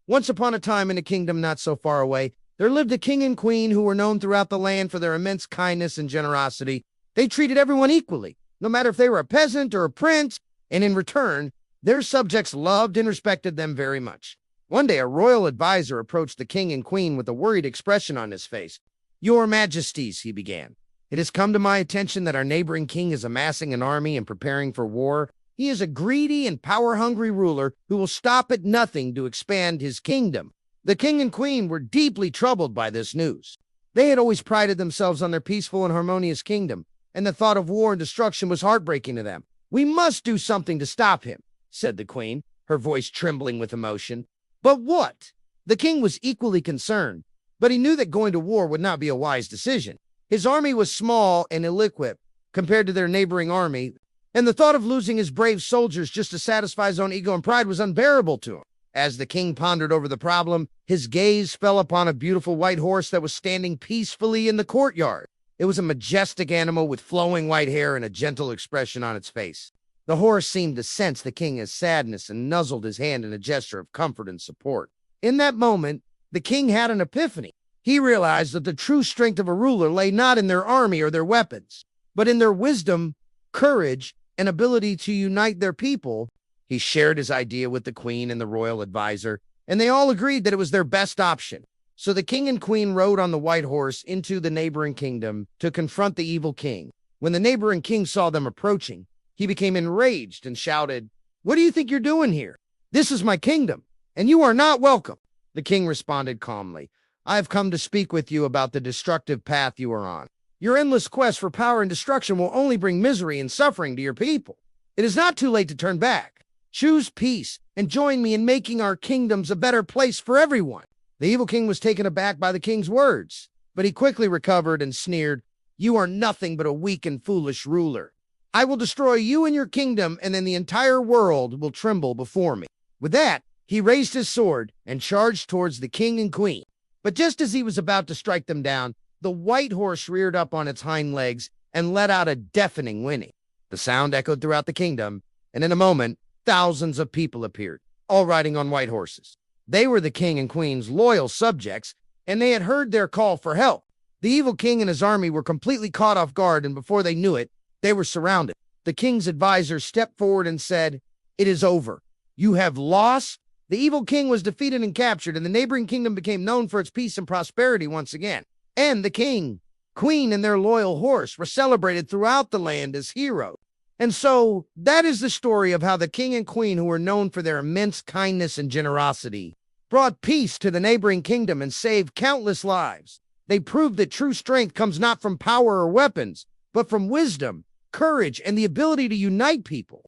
Once upon a time in a kingdom not so far away, there lived a king and queen who were known throughout the land for their immense kindness and generosity. They treated everyone equally, no matter if they were a peasant or a prince, and in return, their subjects loved and respected them very much. One day, a royal advisor approached the king and queen with a worried expression on his face. "Your Majesties," he began, "it has come to my attention that our neighboring king is amassing an army and preparing for war. He is a greedy and power-hungry ruler who will stop at nothing to expand his kingdom." The king and queen were deeply troubled by this news. They had always prided themselves on their peaceful and harmonious kingdom, and the thought of war and destruction was heartbreaking to them. "We must do something to stop him," said the queen, her voice trembling with emotion. "But what?" The king was equally concerned, but he knew that going to war would not be a wise decision. His army was small and ill-equipped compared to their neighboring army, and the thought of losing his brave soldiers just to satisfy his own ego and pride was unbearable to him. As the king pondered over the problem, his gaze fell upon a beautiful white horse that was standing peacefully in the courtyard. It was a majestic animal with flowing white hair and a gentle expression on its face. The horse seemed to sense the king's sadness and nuzzled his hand in a gesture of comfort and support. In that moment, the king had an epiphany. He realized that the true strength of a ruler lay not in their army or their weapons, but in their wisdom, courage, and ability to unite their people. He shared his idea with the queen and the royal advisor, and they all agreed that it was their best option. So the king and queen rode on the white horse into the neighboring kingdom to confront the evil king. When the neighboring king saw them approaching, he became enraged and shouted, "What do you think you're doing here? This is my kingdom, and you are not welcome." The king responded calmly, "I have come to speak with you about the destructive path you are on. Your endless quest for power and destruction will only bring misery and suffering to your people. It is not too late to turn back. Choose peace and join me in making our kingdoms a better place for everyone." The evil king was taken aback by the king's words, but he quickly recovered and sneered, "You are nothing but a weak and foolish ruler. I will destroy you and your kingdom, and then the entire world will tremble before me." With that, he raised his sword and charged towards the king and queen. But just as he was about to strike them down, the white horse reared up on its hind legs and let out a deafening whinny. The sound echoed throughout the kingdom, and in a moment, thousands of people appeared, all riding on white horses. They were the king and queen's loyal subjects, and they had heard their call for help. The evil king and his army were completely caught off guard, and before they knew it, they were surrounded. The king's advisor stepped forward and said, "It is over. You have lost." The evil king was defeated and captured, and the neighboring kingdom became known for its peace and prosperity once again. And the king, queen, and their loyal horse were celebrated throughout the land as heroes. And so, that is the story of how the king and queen, who were known for their immense kindness and generosity, brought peace to the neighboring kingdom and saved countless lives. They proved that true strength comes not from power or weapons, but from wisdom, courage, and the ability to unite people.